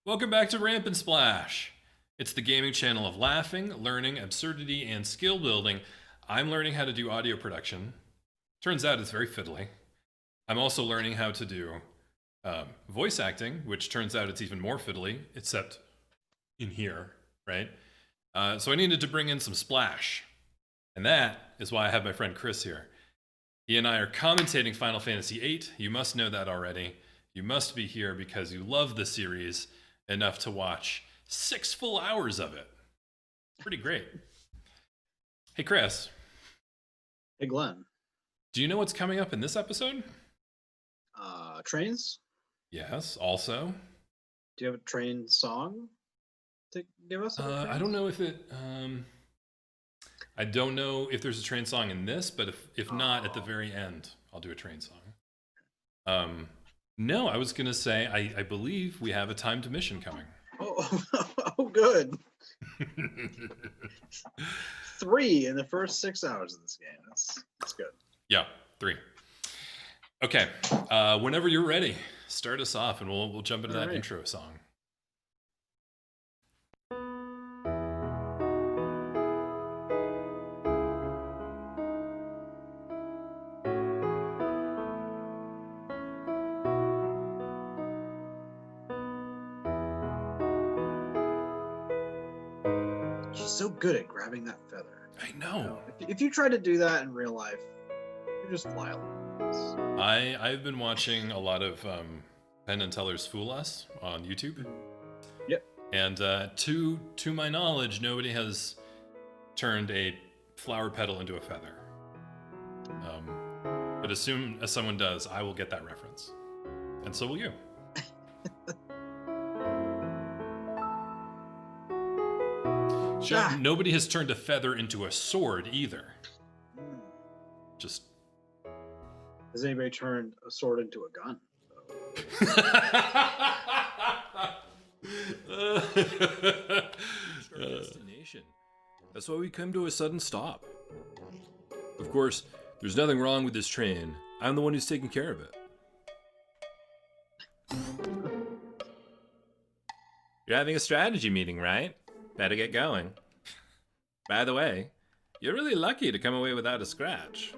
Welcome back to Ramp and Splash. It's the gaming channel of laughing, learning, absurdity, and skill building. I'm learning how to do audio production. Turns out it's very fiddly. I'm also learning how to do voice acting, which turns out it's even more fiddly, except in here, right? So I needed to bring in some splash. And that is why I have my friend Chris here. He and I are commentating Final Fantasy VIII. You must know that already. You must be here because you love the series enough to watch 6 full hours of it. Pretty great. Hey, Chris. Hey, Glen. Do you know what's coming up in this episode? Trains? Yes, also. Do you have a train song to give us? I don't know if it... I don't know if there's a train song in this, but if not, at the very end, I'll do a train song. No, I was going to say, I believe we have a timed mission coming. Oh, good. 3 in the first 6 hours of this game. That's good. Yeah, 3. Okay, whenever you're ready, start us off and we'll jump into that intro song. She's so good at grabbing that feather. I know. If you try to do that in real life, you just fly along. I've been watching a lot of Penn and Teller's Fool Us on YouTube. Yep. And to my knowledge, nobody has turned a flower petal into a feather. But as soon as someone does, I will get that reference. And so will you. Nobody has turned a feather into a sword either. Just... Has anybody turned a sword into a gun? Destination. That's why we come to a sudden stop. Of course, there's nothing wrong with this train. I'm the one who's taking care of it. You're having a strategy meeting, right? Better get going. By the way, you're really lucky to come away without a scratch.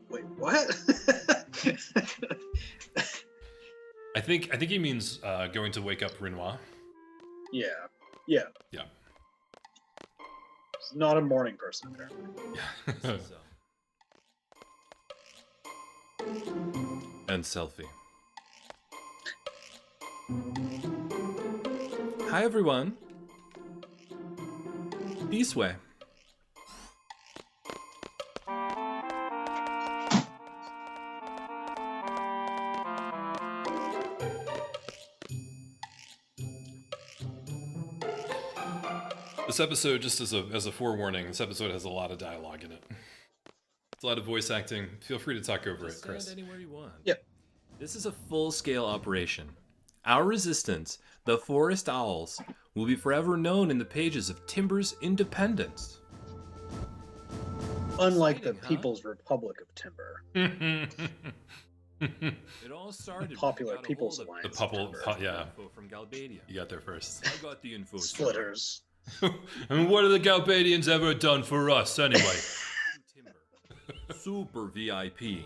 Wait, what? I think he means going to wake up Renoir. Yeah. Yeah. He's not a morning person, apparently. And selfie. Hi, everyone. This way. This episode, just as a forewarning, this episode has a lot of dialogue in it. It's a lot of voice acting. Feel free to talk over it, Chris. Stand anywhere you want. Yep. This is a full-scale operation. Our resistance, the Forest Owls, will be forever known in the pages of Timber's Independence. Unlike the Exciting, huh? People's Republic of Timber. It all started. Popular when I got a People's hold of Alliance. Yeah. info from Galbadia. You got there first. I got the info. Splitters. I mean, what have the Galbadians ever done for us, anyway? Super VIP.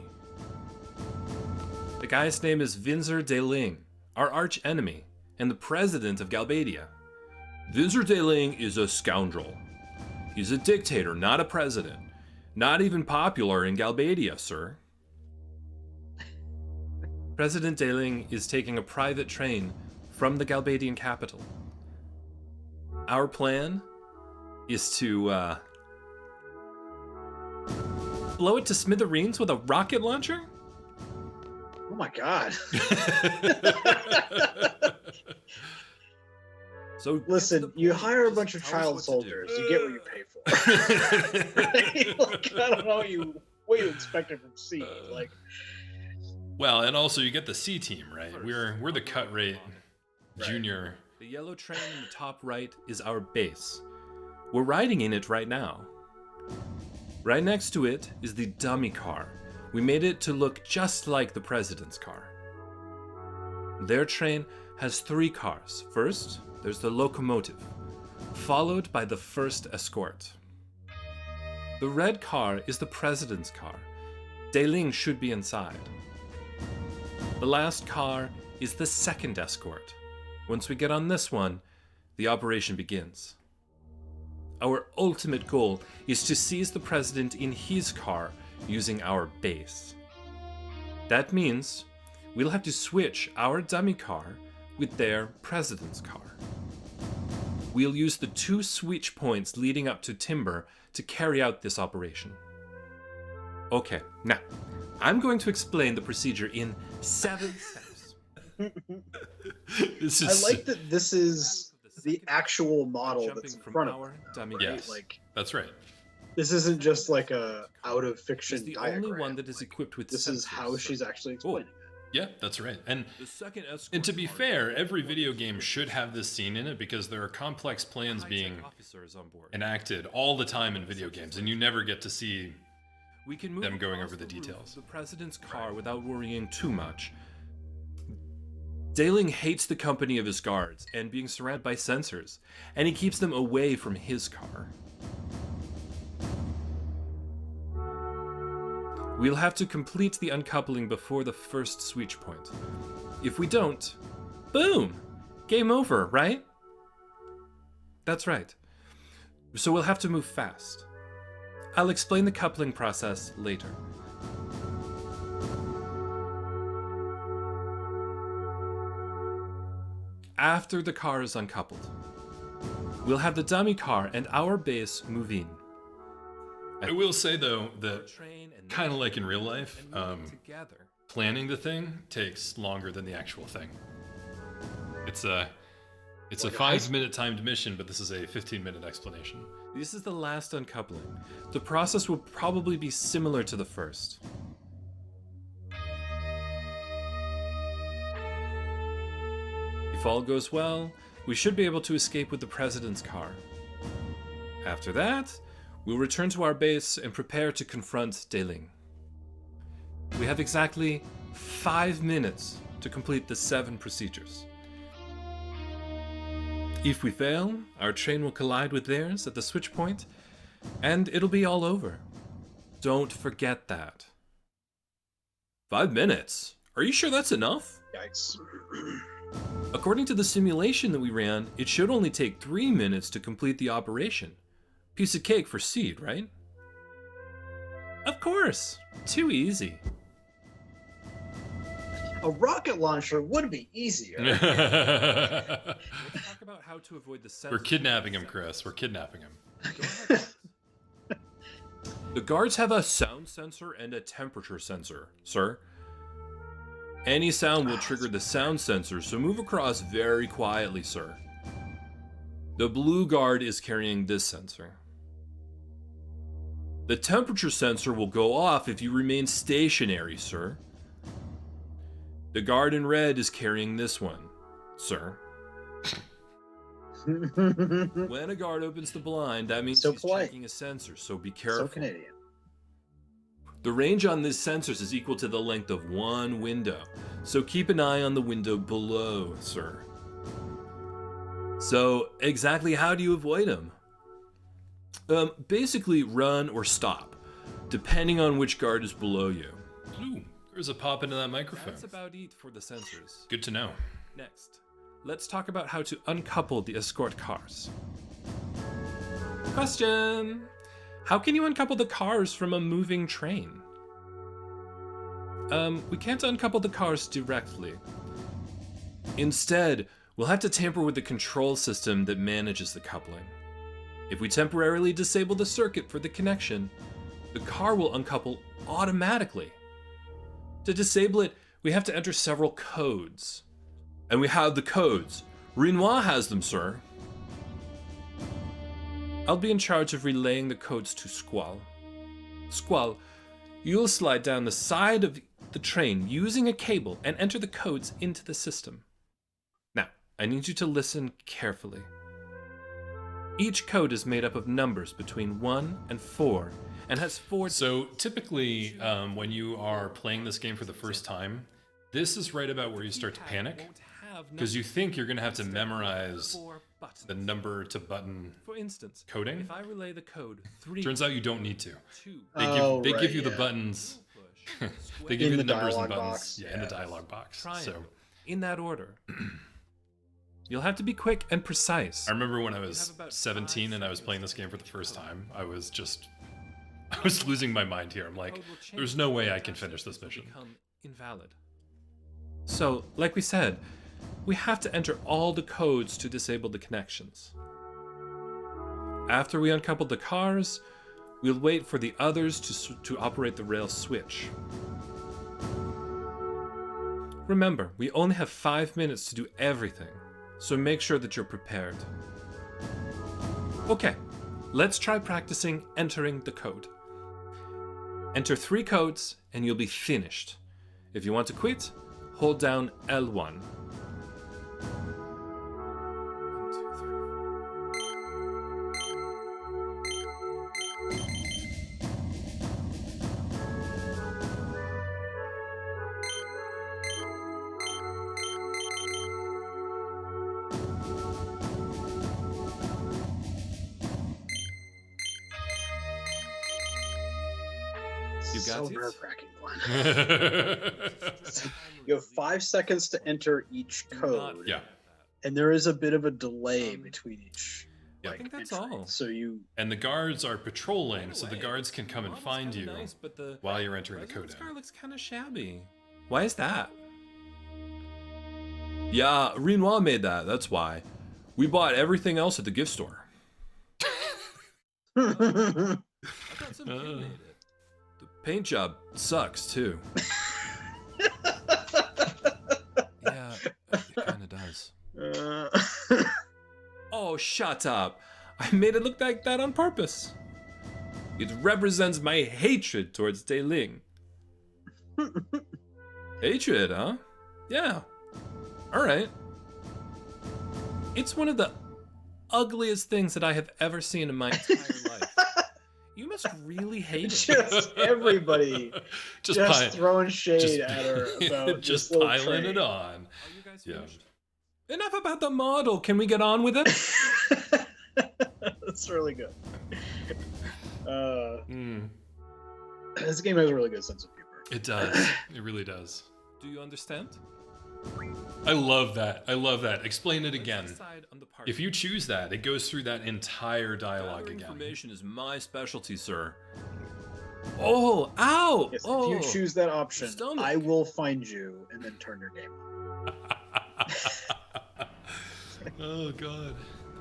The guy's name is Vinzer de Ling, our arch enemy, and the president of Galbadia. Vinzer de Ling is a scoundrel. He's a dictator, not a president. Not even popular in Galbadia, sir. President de Ling is taking a private train from the Galbadian capital. Our plan is to blow it to smithereens with a rocket launcher? Oh my god. So Listen, you hire a bunch of child soldiers, you get what you pay for. Right? Like, I don't know what you expected from C. Like, Well, and also you get the C team, right? We're the cut rate junior. The yellow train in the top right is our base. We're riding in it right now. Right next to it is the dummy car. We made it to look just like the president's car. Their train has 3 cars. First, there's the locomotive, followed by the first escort. The red car is the president's car. Dei-Ling should be inside. The last car is the second escort. Once we get on this one, the operation begins. Our ultimate goal is to seize the president in his car using our base. That means we'll have to switch our dummy car with their president's car. We'll use the 2 switch points leading up to Timber to carry out this operation. Okay, now, I'm going to explain the procedure in 7 steps. I like that this is the actual model that's in front of them. Yes, like, that's right. this isn't just like a out of fiction It's the diagram. only one that is equipped with This is sensors, how so- she's actually explaining it. Yeah, that's right. And The second escort and to be car fair, every video game should have this scene in it because there are complex plans high-tech being officers on board. enacted all the time in video games, and you never get to see We can move them going across over the roof of details. The president's car without worrying too much. Dei-Ling hates the company of his guards and being surrounded by sensors, and he keeps them away from his car. We'll have to complete the uncoupling before the first switch point. If we don't, boom! Game over, right? That's right. So we'll have to move fast. I'll explain the coupling process later. After the car is uncoupled, we'll have the dummy car and our base move in. I will say though that Train and kind of like in real life, and move together. planning the thing takes longer than the actual thing. It's a Like a 5-minute timed mission, but this is a 15-minute explanation. This is the last uncoupling. The process will probably be similar to the first. If all goes well, we should be able to escape with the president's car. After that, we'll return to our base and prepare to confront Dei-Ling. We have exactly 5 minutes to complete the 7 procedures. If we fail, our train will collide with theirs at the switch point, and it'll be all over. Don't forget that. 5 minutes? Are you sure that's enough? Yikes. According to the simulation that we ran, it should only take 3 minutes to complete the operation. Piece of cake for Seed, right? Of course! Too easy. A rocket launcher would be easier. Let's talk about how to avoid the sensors. We're kidnapping him, Chris. We're kidnapping him. Go ahead. The guards have a sound sensor and a temperature sensor, sir. Any sound will trigger the sound sensor, so move across very quietly, sir. The blue guard is carrying this sensor. The temperature sensor will go off if you remain stationary, sir. The guard in red is carrying this one, sir. When a guard opens the blind, that means So he's polite. checking a sensor, so be careful. So Canadian. The range on these sensors is equal to the length of one window, so keep an eye on the window below, sir. So, exactly how do you avoid them? Basically run or stop, depending on which guard is below you. Ooh, there's a pop into that microphone. That's about it for the sensors. Good to know. Next, let's talk about how to uncouple the escort cars. Question! How can you uncouple the cars from a moving train? We can't uncouple the cars directly. Instead, we'll have to tamper with the control system that manages the coupling. If we temporarily disable the circuit for the connection, the car will uncouple automatically. To disable it, we have to enter several codes. And we have the codes. Renoir has them, sir. I'll be in charge of relaying the codes to Squall. Squall, you'll slide down the side of the train using a cable and enter the codes into the system. Now, I need you to listen carefully. Each code is made up of numbers between 1 and 4 and has 4... So typically, when you are playing this game for the first time, This is right about where you start to panic, because you think you're going to have to memorize the number to button For instance, coding. if I relay the code 3, Turns out you don't need to. 2, They give you the yeah. buttons. push, They give In you the the numbers and dialogue buttons. box, Yeah, in the yeah. dialogue box. triangle, So in that order. You'll have to be quick and precise. I remember when I was have about 17 5 and I was playing this game for the first time. I was losing my mind here. I'm like, Code will change. there's no way I can Tasks finish this will mission. become invalid. So, like we said, we have to enter all the codes to disable the connections. After we uncouple the cars, we'll wait for the others to operate the rail switch. Remember, we only have 5 minutes to do everything, so make sure that you're prepared. Okay, let's try practicing entering the code. Enter 3 codes and you'll be finished. If you want to quit, hold down L1. 1, 2, 3. You got So it? nerve-wracking, Glenn. You have 5 seconds to enter each code, Yeah. and there is a bit of a delay between each. Yeah. I think that's entry. all. So you And the guards are patrolling, so the guards can come and find you Nice, but the while you're entering the President's code car looks kind of shabby. Why is that? Yeah, Renoir made that. That's why. We bought everything else at the gift store. I thought some kid made it. The paint job sucks too. Yeah, it kind of does. Oh, shut up. I made it look like that on purpose. It represents my hatred towards Dei Ling. Hatred, huh? Yeah. Alright. It's one of the ugliest things that I have ever seen in my entire life. You must really hate it. just everybody just throwing shade just- at her about just this little piling train. it on. Are you guys Yeah. finished? Enough about the model. Can we get on with it? That's really good. Mm, This game has a really good sense of humor. it does. It really does. Do you understand? I love that. I love that. Explain it Let's again. decide on the party. If you choose that, it goes through that entire dialogue Gathering again. information is my specialty, sir. Oh, ow! Yes, oh. if you choose that option, stomach. I will find you and then turn your game on. Oh god.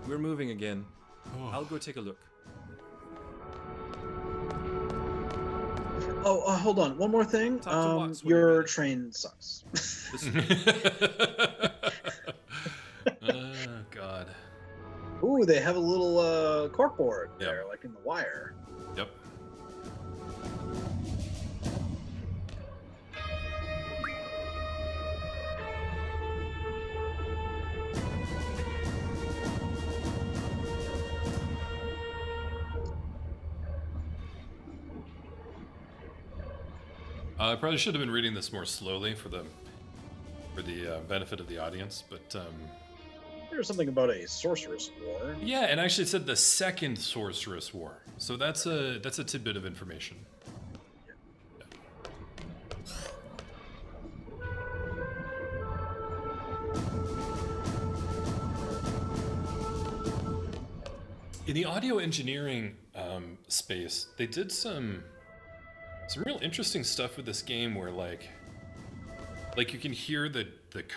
We're moving again. Oh. I'll go take a look. Oh, hold on. One more thing. Talk to Watts when you're Your ready. train sucks. This Oh god. Ooh, they have a little corkboard Yep. there, like in The Wire. Yep. I probably should have been reading this more slowly for the benefit of the audience, but There's something about a sorceress war. yeah, and actually it said the second sorceress war, so that's a tidbit of information. In the audio engineering space, they did some real interesting stuff with this game where like you can hear the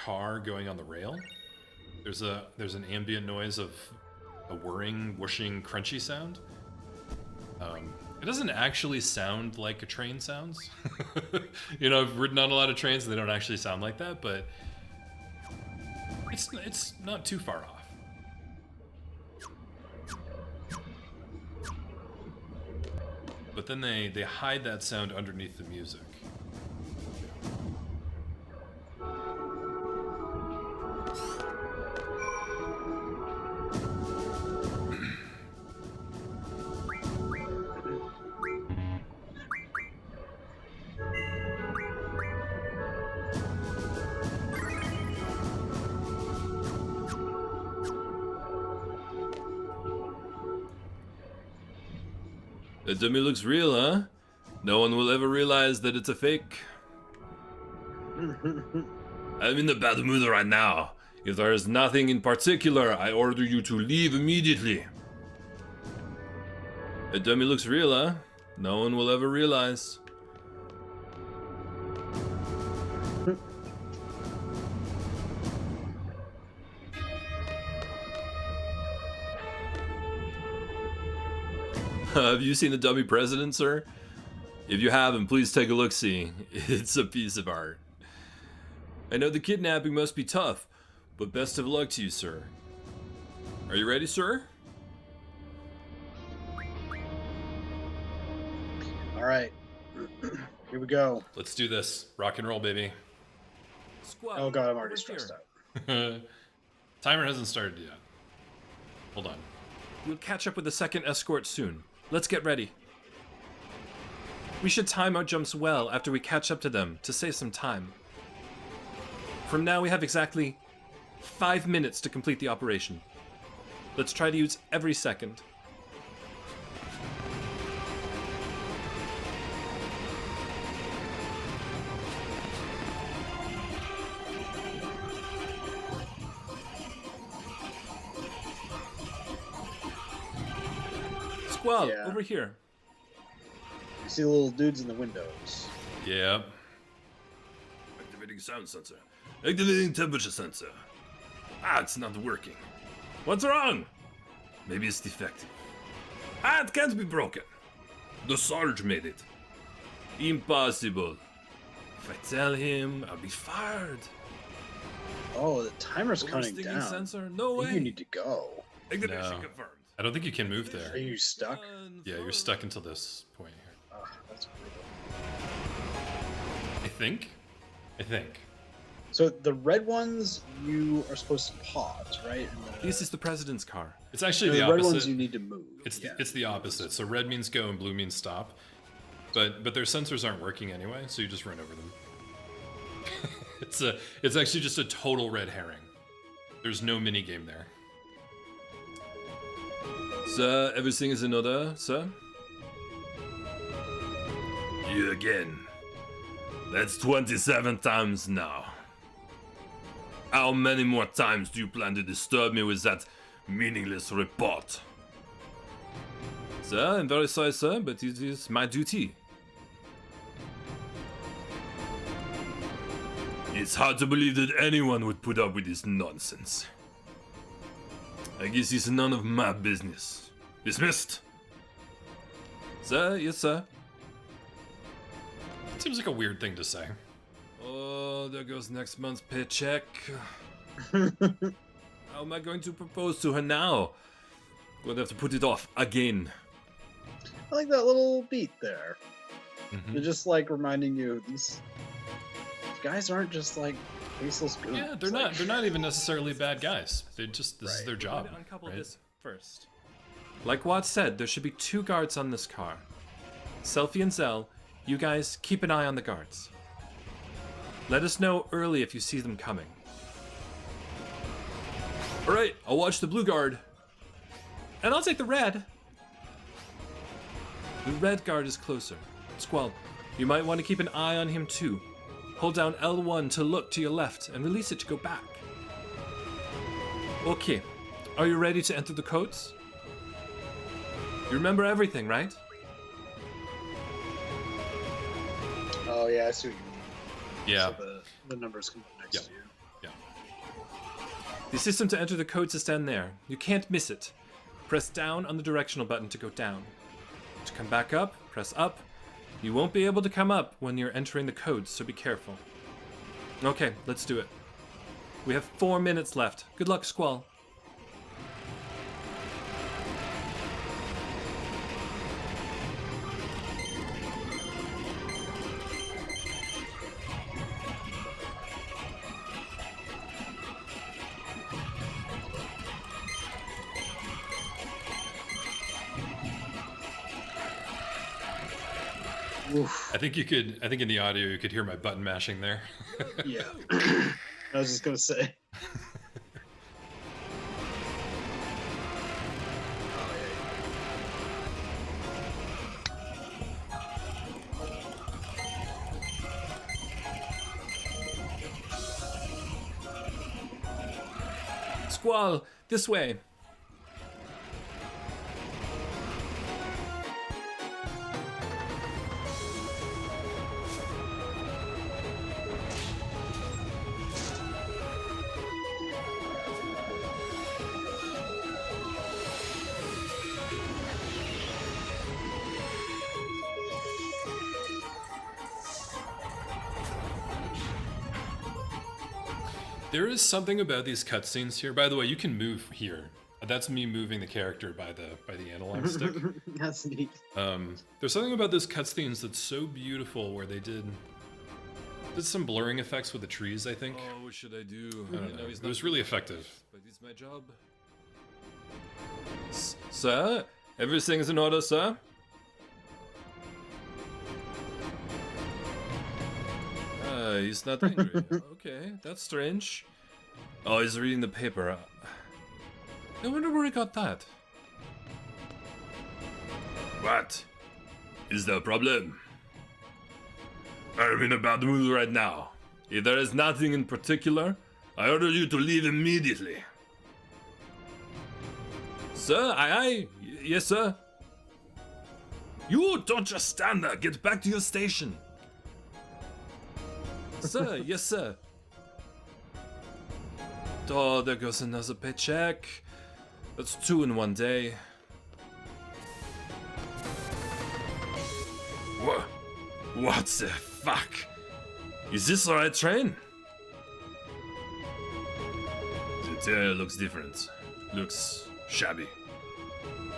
car going on the rail. There's an ambient noise of a whirring, whooshing, crunchy sound. It doesn't actually sound like a train sounds. You know, I've ridden on a lot of trains and they don't actually sound like that, but it's not too far off. But then they hide that sound underneath the music. The dummy looks real, huh? No one will ever realize that it's a fake. I'm in a bad mood right now. If there is nothing in particular, I order you to leave immediately. The dummy looks real, huh? No one will ever realize. Have you seen the dummy president, sir? If you haven't, please take a look-see. It's a piece of art. I know the kidnapping must be tough, but best of luck to you, sir. Are you ready, sir? All right. Here we go. Let's do this. Rock and roll, baby. Squad, Oh god, I'm already over stressed here. out. Timer hasn't started yet. Hold on. We'll catch up with the second escort soon. Let's get ready. We should time our jumps well after we catch up to them to save some time. From now, we have exactly 5 minutes to complete the operation. Let's try to use every second. Squall, Yeah. over here. You see the little dudes in the windows. Yeah. Activating sound sensor. Activating temperature sensor. Ah, it's not working. What's wrong? Maybe it's defective. Ah, it can't be broken. The Sarge made it. Impossible. If I tell him, I'll be fired. Oh, the timer's counting Oversticking down. sensor? No I think way. you need to go. Activation No. confirmed. I don't think you can move Are there. you stuck? Yeah, you're stuck until this point here. Oh, that's brutal. I think. So the red ones you are supposed to pause, right? And This is the president's car. It's actually the the red opposite. ones you need to move. It's yeah. it's the opposite. So red means go and blue means stop. But their sensors aren't working anyway, so you just run over them. It's actually just a total red herring. There's no mini game there. Sir, everything is in order, sir? You again. That's 27 times now. How many more times do you plan to disturb me with that meaningless report? Sir, I'm very sorry, sir, but it is my duty. It's hard to believe that anyone would put up with this nonsense. I guess it's none of my business. Dismissed. Sir, yes, sir. It seems like a weird thing to say. Oh, there goes next month's paycheck. How am I going to propose to her now? Gonna have to put it off again. I like that little beat there. Mhm. They're just like reminding you these guys aren't just like faceless goons. Yeah, they're Like, not. They're not even necessarily bad guys. They just this is Right. their job. Uncouple Right? this first. Like Watt said, there should be 2 guards on this car. Selfie and Zell, you guys keep an eye on the guards. Let us know early if you see them coming. Alright, I'll watch the blue guard. And I'll take the red. The red guard is closer. Squall, you might want to keep an eye on him too. Hold down L1 to look to your left and release it to go back. Okay, are you ready to enter the codes? You remember everything, right? Oh yeah, I see what you mean. Yeah. So the numbers come up next Yep. to you. Yeah. The system to enter the codes is down there. You can't miss it. Press down on the directional button to go down. To come back up, press up. You won't be able to come up when you're entering the codes, so be careful. Okay, let's do it. We have 4 minutes left. Good luck, Squall. Oof. I think you could. I think in the audio you could hear my button mashing there. Yeah. I was just gonna say. Squall, this way. There is something about these cutscenes here. By the way, you can move here. That's me moving the character by the analog stick. That's neat. There's something about those cutscenes that's so beautiful, where they did some blurring effects with the trees, I think. Oh, what should I do? I don't know. It was really effective. But it's my job. Sir? Everything is in order, sir? He's not angry. Okay, that's strange. Oh, he's reading the paper. I wonder where he got that. What? Is there a problem? I'm in a bad mood right now. If there is nothing in particular, I order you to leave immediately. Sir, aye. Yes, sir. You don't just stand there. Get back to your station. Sir, yes, sir. Oh, there goes another paycheck. That's 2 in one day. What the fuck? Is this the right train? The interior looks different. Looks shabby.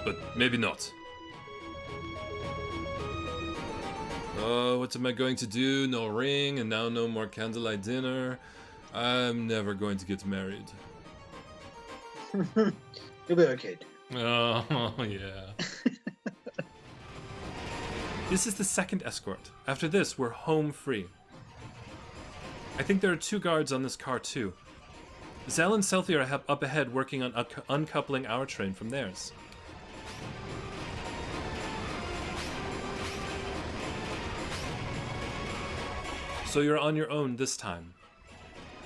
But maybe not. Oh, what am I going to do? No ring, and now no more candlelight dinner. I'm never going to get married. You'll be okay, dude. Oh, yeah. This is the second escort. After this, we're home free. I think there are 2 guards on this car, too. Zell and Selfie are up ahead working on uncoupling our train from theirs. So you're on your own this time.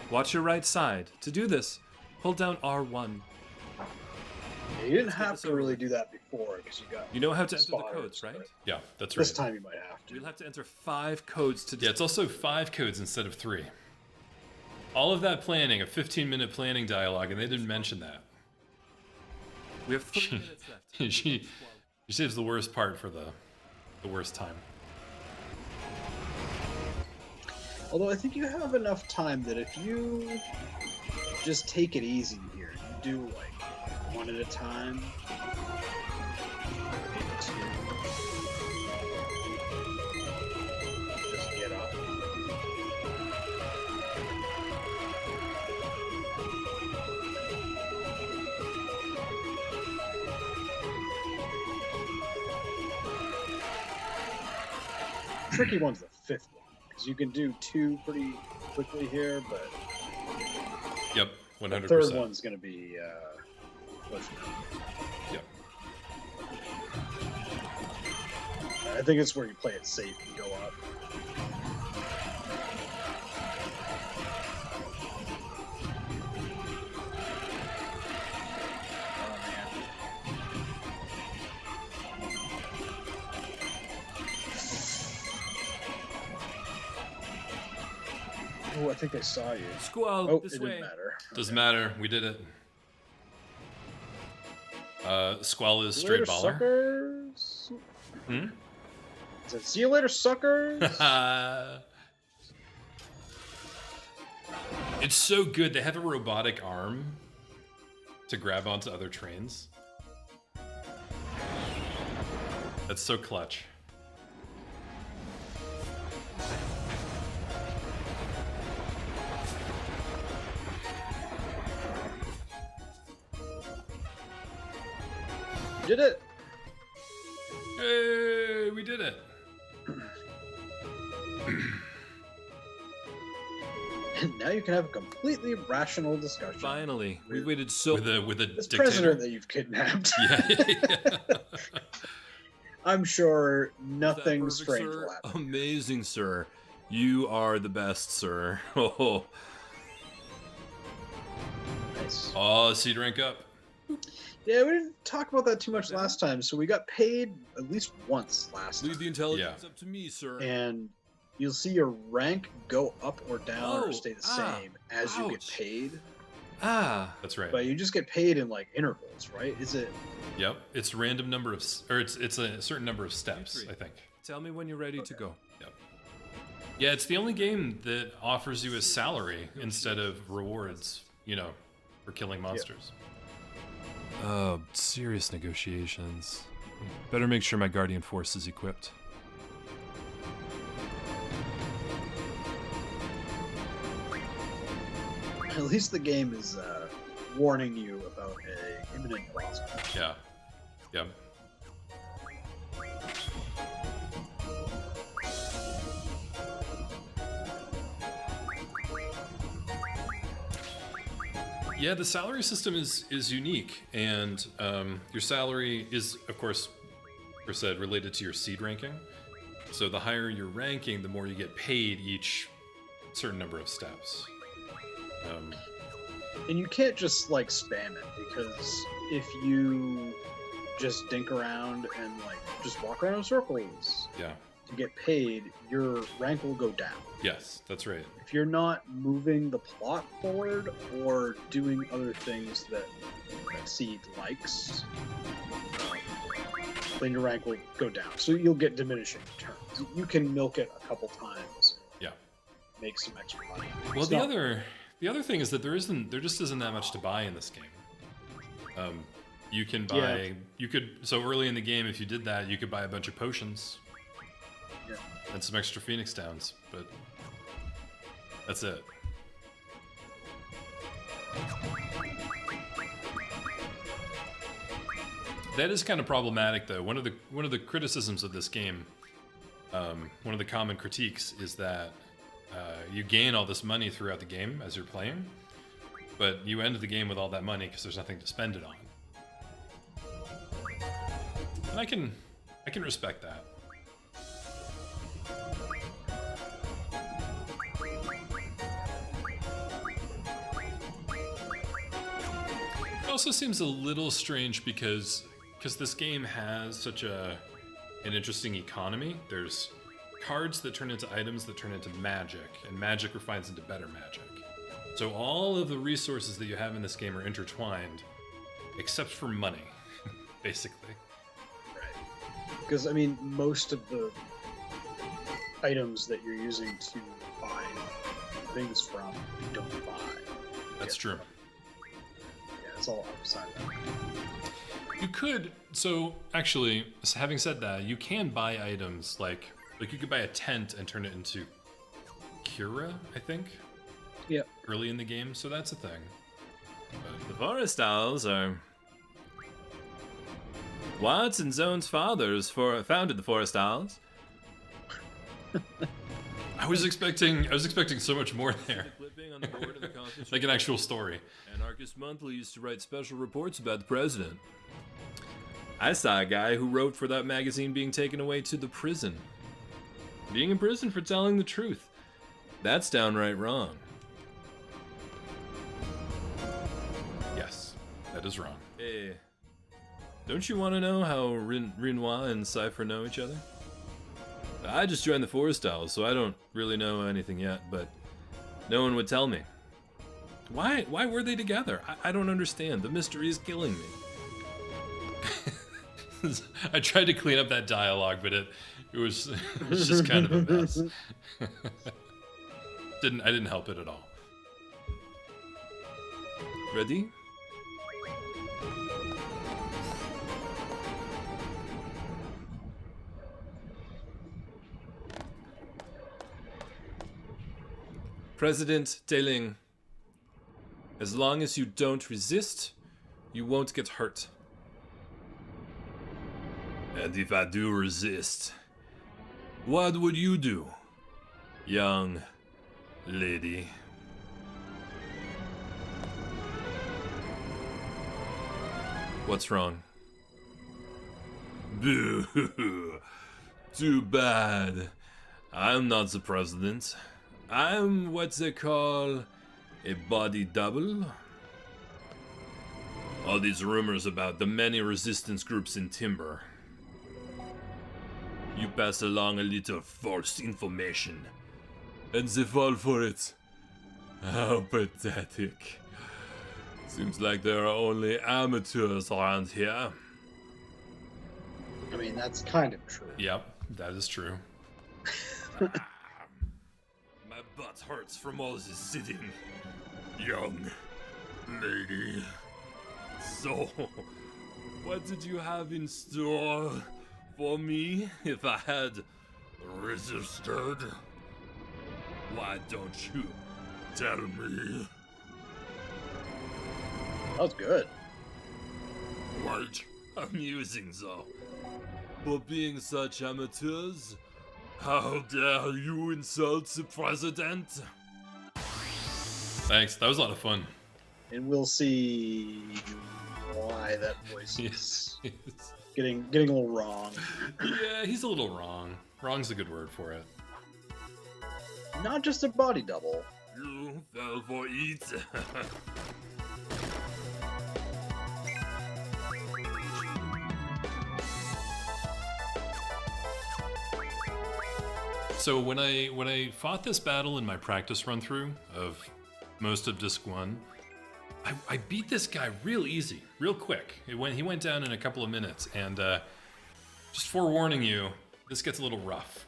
Watch your right side. To do this, hold down R1. Yeah, you didn't have to really do that before, because you got... You know how to enter the spotters, codes, right? but Yeah, that's right. This time you might have to. You'll have to enter 5 codes to... Yeah, it's also 5 codes instead of 3. All of that planning, a 15-minute planning dialogue, and they didn't mention that. We have 3 minutes left. she saves the worst part for the worst time. Although I think you have enough time that if you just take it easy here, you do like 1 at a time, maybe 2. Just get up. Tricky one's the 5th one. You can do 2 pretty quickly here, but Yep, 100%. the third one's going to be Yep. I think it's where you play it safe and go up. Oh, I think I saw you. Squall, Oh, this it way. didn't matter. Doesn't matter. We did it. Squall is See you straight later, baller. suckers. Hmm? Is it, see you later, suckers? It's so good. They have a robotic arm to grab onto other trains. That's so clutch. Did it? Yay, we did it. And now you can have a completely rational discussion. Finally, we waited so... With a This dictator. president that you've kidnapped. Yeah. I'm sure Is that nothing perfect, strange sir? will happen. Amazing, sir. You are the best, sir. Oh, Nice. points. Oh, seed rank up. Yeah, we didn't talk about that too much last time. So we got paid at least once last Leave time. the intelligence up to me, sir. And you'll see your rank go up or down or stay the same as you get ouch. paid. That's right. But you just get paid in like intervals, right? Is it? Yep. It's random number of, or it's a certain number of steps, I think. Tell me when you're ready to go. Yep. Yeah, it's the only game that offers you a salary instead of rewards, you know, for killing monsters. Oh, serious negotiations. Better make sure my Guardian Force is equipped. At least the game is warning you about a imminent boss battle. Yeah. Yep. Yeah, the salary system is unique, and your salary is, of course, per said, related to your seed ranking. So the higher your ranking, the more you get paid each certain number of steps. And you can't just like spam it, because if you just dink around and like just walk around in circles Yeah. to get paid, your rank will go down. Yes, that's right. If you're not moving the plot forward or doing other things that Seed likes, then your rank will go down. So you'll get diminishing returns. You can milk it a couple times. Yeah. Make some extra money. Well, It's the not- other thing is that there just isn't that much to buy in this game. You can buy, so early in the game, if you did that, you could buy a bunch of potions. Yeah. And some extra Phoenix Downs, but that's it. That is kind of problematic, though. One of the criticisms of this game, one of the common critiques, is that you gain all this money throughout the game as you're playing, but you end the game with all that money because there's nothing to spend it on. And I can respect that. It also seems a little strange because this game has such an interesting economy. There's cards that turn into items that turn into magic, and magic refines into better magic. So all of the resources that you have in this game are intertwined, except for money, basically. Right. Because, I mean, most of the items that you're using to buy things from, you don't buy. That's true. Yeah, it's all outside of that. You could, so actually, having said that, you can buy items like you could buy a tent and turn it into Cura, I think. Yep. Early in the game, so that's a thing. The Forest Owls are... Watts and Zone's fathers founded the Forest Owls. I was expecting so much more there. Clipping on the board of the conference Like an actual story. Anarchist Monthly used to write special reports about the president. I saw a guy who wrote for that magazine being taken away to the prison. Being in prison for telling the truth. That's downright wrong. Yes, that is wrong. Hey, don't you want to know how Renoir and Cypher know each other? I just joined the Forest Owls, so I don't really know anything yet, but no one would tell me. Why were they together? I don't understand. The mystery is killing me. I tried to clean up that dialogue, but it was just kind of a mess. I didn't help it at all. Ready? President Deling, as long as you don't resist, you won't get hurt. And if I do resist, what would you do, young lady? What's wrong? Boo! Too bad. I'm not the president. I'm what they call a body double. All these rumors about the many resistance groups in Timber. You pass along a little false information, and they fall for it. How pathetic. Seems like there are only amateurs around here. I mean, that's kind of true. Yep, that is true. My butt hurts from all this sitting. Young lady. So, what did you have in store for me if I had resisted? Why don't you tell me? That was good. Quite amusing, though. For being such amateurs, how dare you insult the president? Thanks, that was a lot of fun. And we'll see why that voice is getting a little wrong. Yeah, he's a little wrong. Wrong's a good word for it. Not just a body double. You fell for it. So when I fought this battle in my practice run through of most of Disc 1, I beat this guy real easy, real quick. He went down in a couple of minutes, and just forewarning you, this gets a little rough.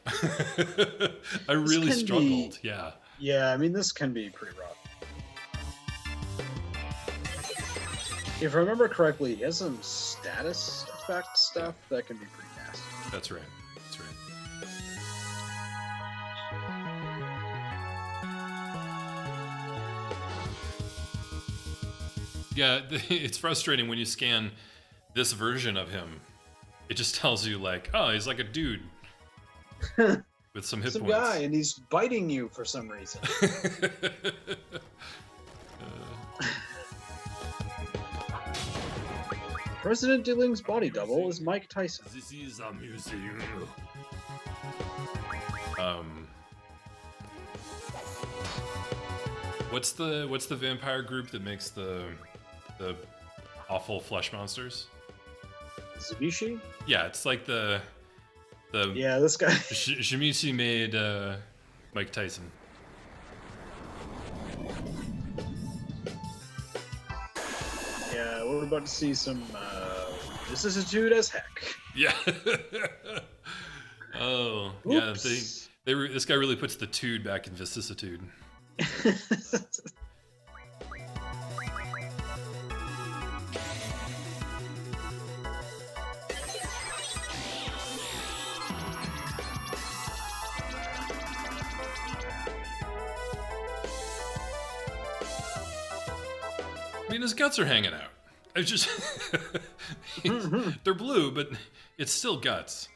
I really struggled, yeah. Yeah, I mean, this can be pretty rough. If I remember correctly, he has some status effect stuff that can be pretty nasty. That's right. That's right. Yeah, it's frustrating when you scan this version of him. It just tells you, like, oh, he's like a dude with some hit Some points. guy, and he's biting you for some reason. President Dilling's body double is Mike Tyson. This is amusing. What's the vampire group that makes the awful flesh monsters? Zubishi? Yeah, it's like the Yeah, this guy. Shimichi made Mike Tyson. Yeah, we're about to see some vicissitude as heck. Yeah. Oh, yeah. Oops. This guy really puts the tude back in vicissitude. I mean, his guts are hanging out. It's just they're blue, but it's still guts.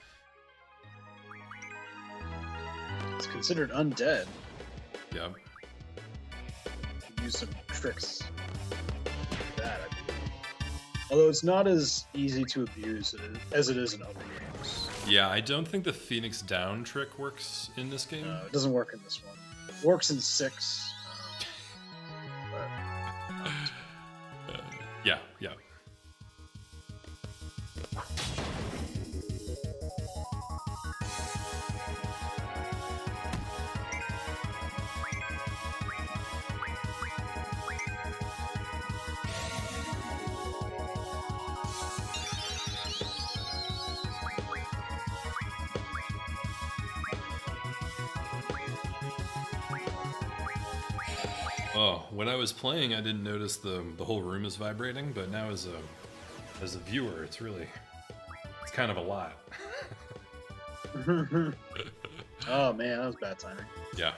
It's considered undead. Yep. Use some tricks like that, I believe. Although it's not as easy to abuse as it is in other games. Yeah, I don't think the Phoenix Down trick works in this game. It doesn't work in this one. It works in 6. Yeah, yeah. Oh, when I was playing, I didn't notice the whole room is vibrating, but now as a viewer, it's kind of a lot. Oh man, that was bad timing. Yeah.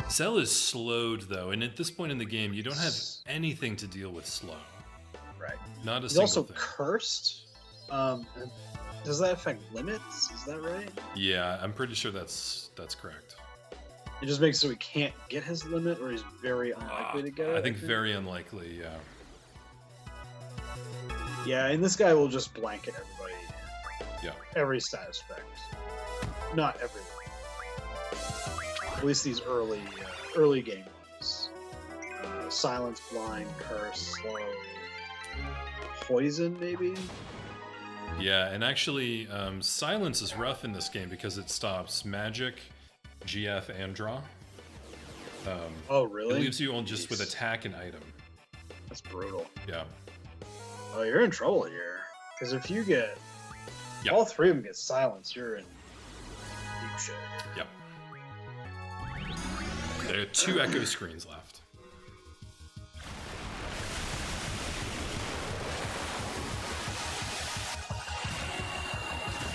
Cell is slowed though, and at this point in the game, you don't have anything to deal with slow. Right. Not a He's single also thing. cursed. Does that affect limits? Is that right? Yeah, I'm pretty sure that's correct. It just makes it so he can't get his limit, or he's very unlikely to get it. I think very unlikely. Yeah. Yeah, and this guy will just blanket everybody. Yeah. Every status effect. Not everyone. At least these early game ones. Silence, blind, curse, slow, poison, maybe. Yeah, and actually, silence is rough in this game because it stops magic, GF, and draw. Oh, really? It leaves you on just with attack and item. That's brutal. Yeah. Oh, you're in trouble here. Because if you get all three of them get silenced, you're in deep shit. Yep. There are 2 echo screens left.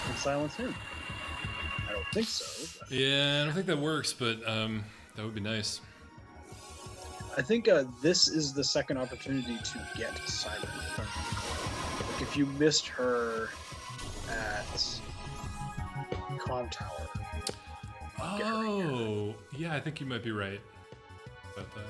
Can silence him? I don't think so. But Yeah, I don't think that works, but that would be nice. I think this is the second opportunity to get silent. Like if you missed her at Con Tower. Oh, yeah, I think you might be right about that.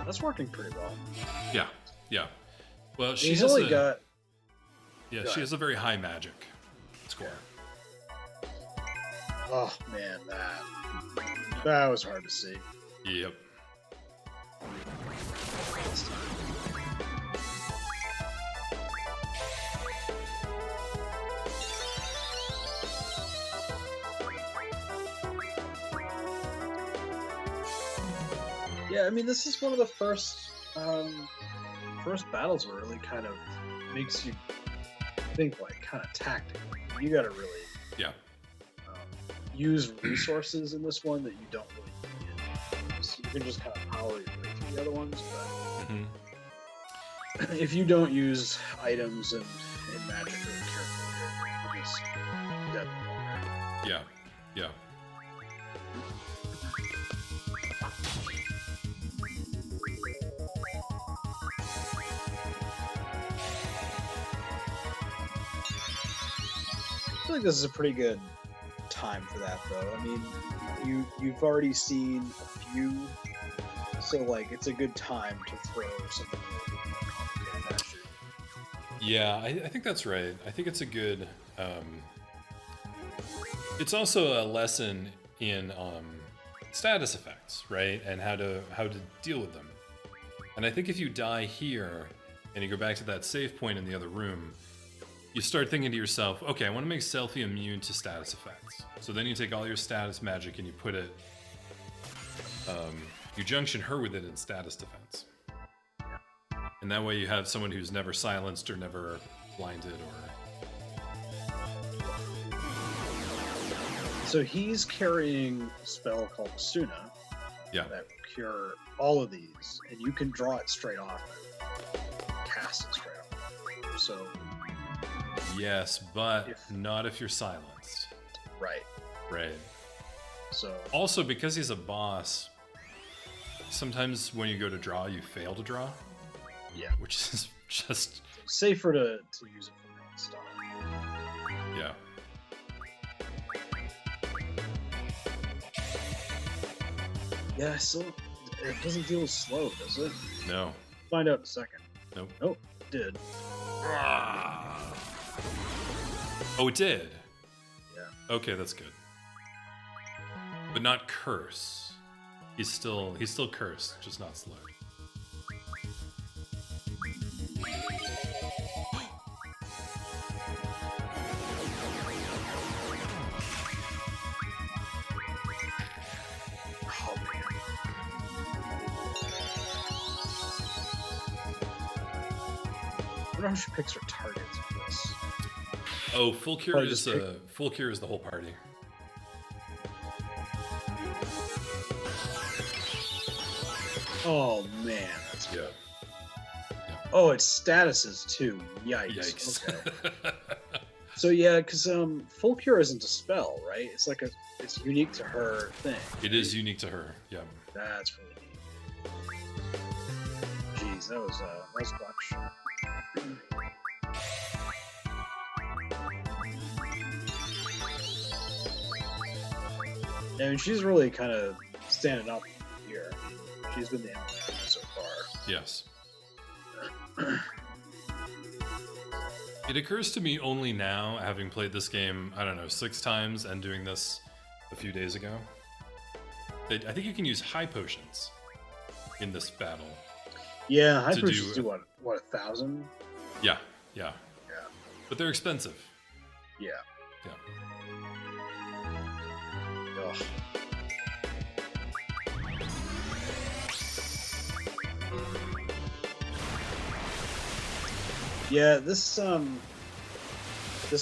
That's working pretty well. Yeah, yeah. Well, she He's has only got. Yeah, Go she ahead. has a very high magic score. Oh man, that was hard to see. Yep. Yeah, I mean, this is one of the first battles where it really kind of makes you think, like, kind of tactically. You got to really use resources in this one that you don't really need. So you can just kind of power your way through the other ones, but if you don't use items and magic really carefully, you're just dead in the water. Yeah, yeah. I feel like this is a pretty good time for that, though. I mean, you've already seen a few, so like it's a good time to throw something really complicated at you. Yeah, I think that's right. I think it's a good. It's also a lesson in status effects, right, and how to deal with them. And I think if you die here and you go back to that save point in the other room, you start thinking to yourself, okay, I want to make Selphie immune to status effects. So then you take all your status magic and you put it, you junction her with it in status defense. And that way you have someone who's never silenced or never blinded or... So he's carrying a spell called Asuna that will cure all of these, and you can draw it straight off and cast it straight off. So... Yes, but not if you're silenced. Right. Right. So also, because he's a boss, sometimes when you go to draw, you fail to draw. Yeah. Which is just safer to use it for main stuff. Yeah. Yeah, so it doesn't deal with slow, does it? No. Find out in a second. Nope. Nope, it did. Oh, it did? Yeah. Okay, that's good. But not curse. He's still cursed, just not slow. I wonder how she picks her targets for this. Oh, full cure is the whole party. Oh man, that's good. Oh, it's statuses too. Yikes. Okay. So yeah, because full cure isn't a spell, right? It's like it's unique to her thing. It is unique to her. Yeah. That's really neat. Jeez, that was clutch. I mean, she's really kind of standing up here. She's been the MVP so far. Yes. It occurs to me only now, having played this game, I don't know, 6 times and doing this a few days ago, that I think you can use high potions in this battle. Yeah, high To potions do- do what 1,000? Yeah. Yeah. But they're expensive. Yeah. Yeah. Ugh. Yeah, this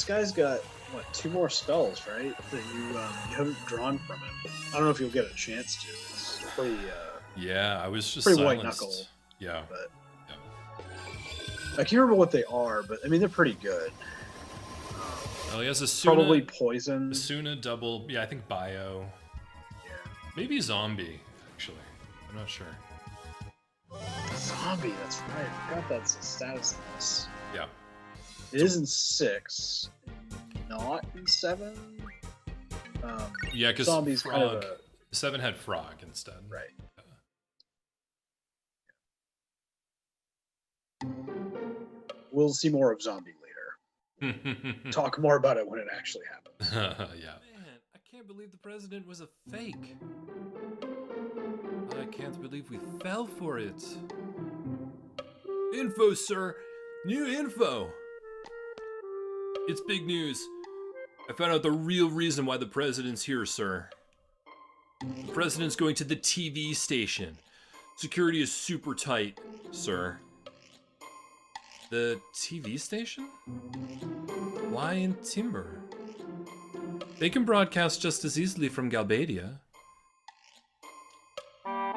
guy's got what 2 more spells, right? That you haven't drawn from him. I don't know if you'll get a chance to. It's pretty Yeah, I was just Pretty silenced. white knuckle. Yeah. but Yeah. I can't remember what they are, but I mean they're pretty good. Well, he has a Probably poison. Asuna double. Yeah, I think bio. Yeah. Maybe zombie, actually. I'm not sure. Zombie, that's right. I forgot that's a status in this. Yeah. It is in 6, not in 7. Yeah, because Zombie's frog. kind of a 7 had frog instead. right. We'll see more of zombie later. Talk more about it when it actually happens. Yeah. Man, I can't believe the president was a fake. I can't believe we fell for it. Info, sir. New info. It's big news. I found out the real reason why the president's here, sir. The president's going to the TV station. Security is super tight, sir. The TV station? Why in Timber? They can broadcast just as easily from Galbadia.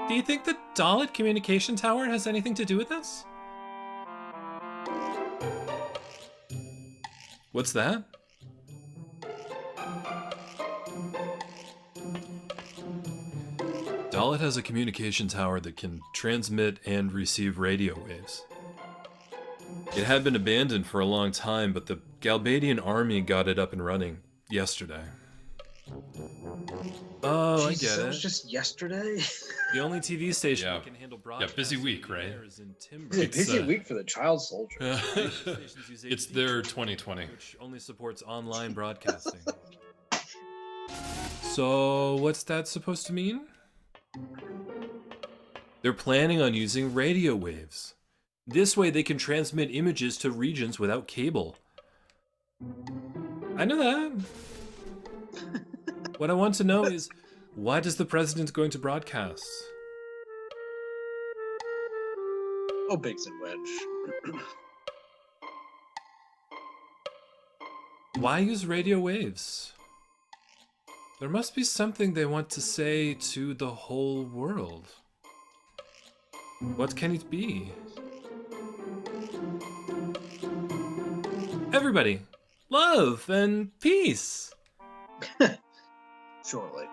Do you think the Dalit communication tower has anything to do with this? What's that? Dalit has a communication tower that can transmit and receive radio waves. It had been abandoned for a long time, but the Galbadian army got it up and running yesterday. Oh, Jesus, I get that it. was just yesterday. The only TV station Yeah. that can handle broadcasting. busy week, right? there is in Timber. It's a It's, busy uh, week for the child soldier. Stations use It's HD, their 2020. which only supports online broadcasting. So, what's that supposed to mean? They're planning on using radio waves. This way they can transmit images to regions without cable. I know that. What I want to know is, what is the president going to broadcast? Oh, Biggs and Wedge. Why use radio waves? There must be something they want to say to the whole world. What can it be? Everybody, love and peace. Shortly.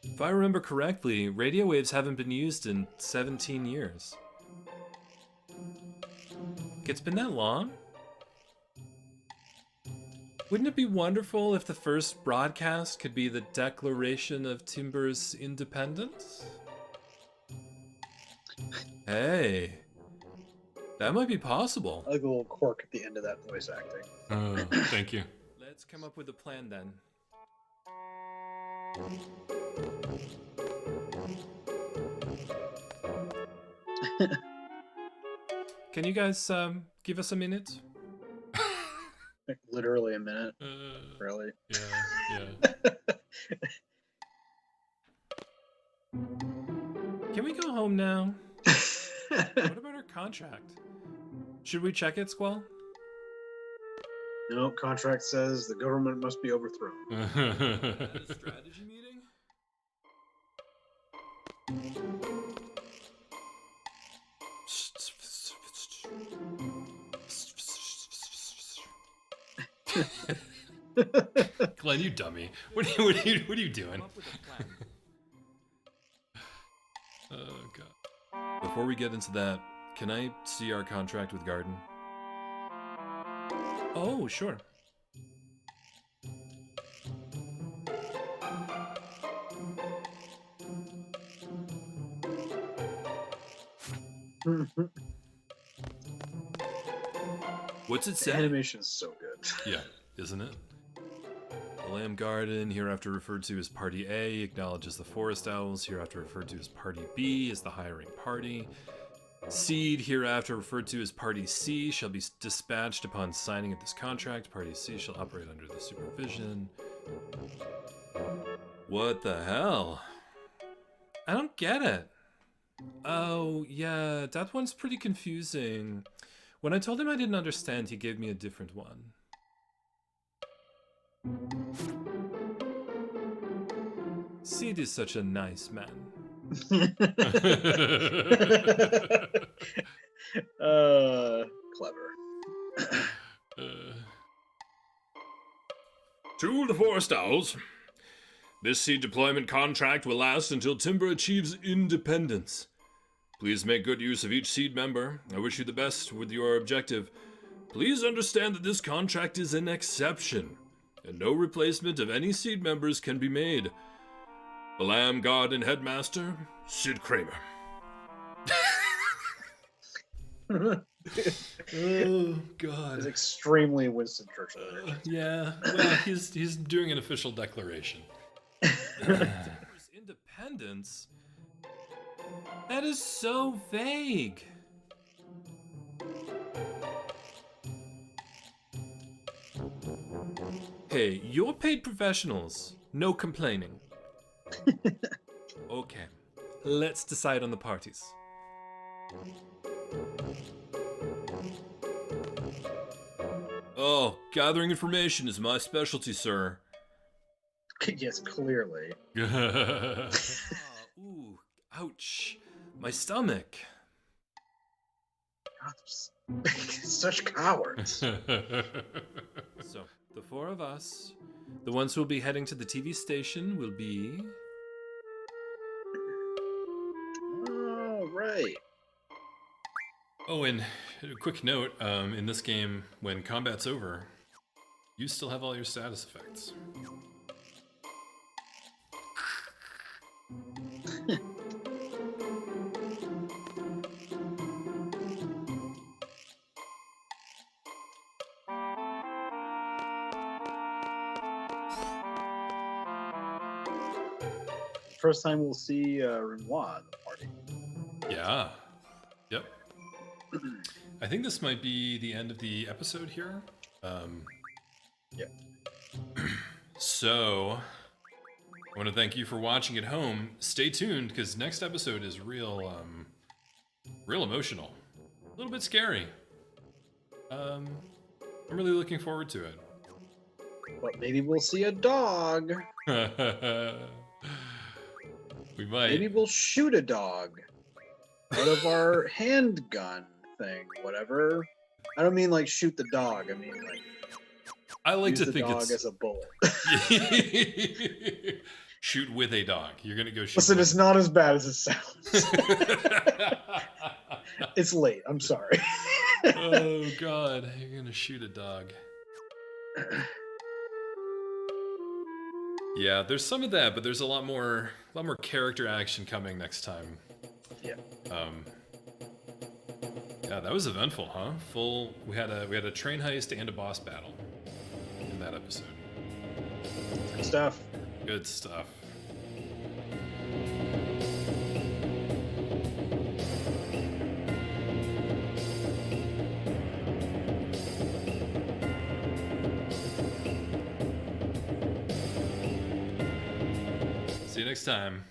If I remember correctly, radio waves haven't been used in 17 years. It's been that long? Wouldn't it be wonderful if the first broadcast could be the declaration of Timber's independence? Hey, that might be possible. I like a little quirk at the end of that voice acting. Thank you. Let's come up with a plan then. Can you guys give us a minute? Like, literally a minute. Uh, Really. yeah. Can we go home now? What about our contract? Should we check it, Squall? No, contract says the government must be overthrown. Strategy meeting? Glenn, you dummy. What are you doing? Come up with a plan. Oh god. Before we get into that, can I see our contract with Garden? Oh, sure. What's it The say? animation is so good. Yeah, isn't it? The Lamb Garden, hereafter referred to as Party A, acknowledges the Forest Owls, hereafter referred to as Party B, is the hiring party. Seed, hereafter referred to as Party C, shall be dispatched upon signing of this contract. Party C shall operate under the supervision. What the hell? I don't get it. Oh, yeah, that one's pretty confusing. When I told him I didn't understand, he gave me a different one. Sid is such a nice man. Clever. To the Forest Owls. This seed deployment contract will last until Timber achieves independence. Please make good use of each seed member. I wish you the best with your objective. Please understand that this contract is an exception, and no replacement of any seed members can be made. The Lamb God and Headmaster, Sid Kramer. Oh It's God. extremely Winston Churchill. Yeah. Well, he's doing an official declaration. Timber's independence? That is so vague. Hey, you're paid professionals. No complaining. Okay, let's decide on the parties. Oh, gathering information is my specialty, sir. Yes, clearly. Ah, ooh, ouch. My stomach. God, they're such cowards. So, the four of us, the ones who will be heading to the TV station will be... Oh, right. Oh, and a quick note, in this game, when combat's over, you still have all your status effects. First time we'll see Renoir at the party. Yeah. Yep. I think this might be the end of the episode here. Yep. So, I want to thank you for watching at home. Stay tuned, because next episode is real emotional. A little bit scary. I'm really looking forward to it. But maybe we'll see a dog. We might. Maybe we'll shoot a dog out of our handgun thing, whatever. I don't mean like shoot the dog. I mean like I like use to the think dog it's as a bullet. shoot with a dog. You're gonna go shoot. Listen, with it's not as bad as it sounds. It's late. I'm sorry. Oh God, you're gonna shoot a dog. Yeah, there's some of that, but there's a lot more character action coming next time. Yeah. Yeah, that was eventful, huh? We had a train heist and a boss battle in that episode. Good stuff. Good stuff. See you next time.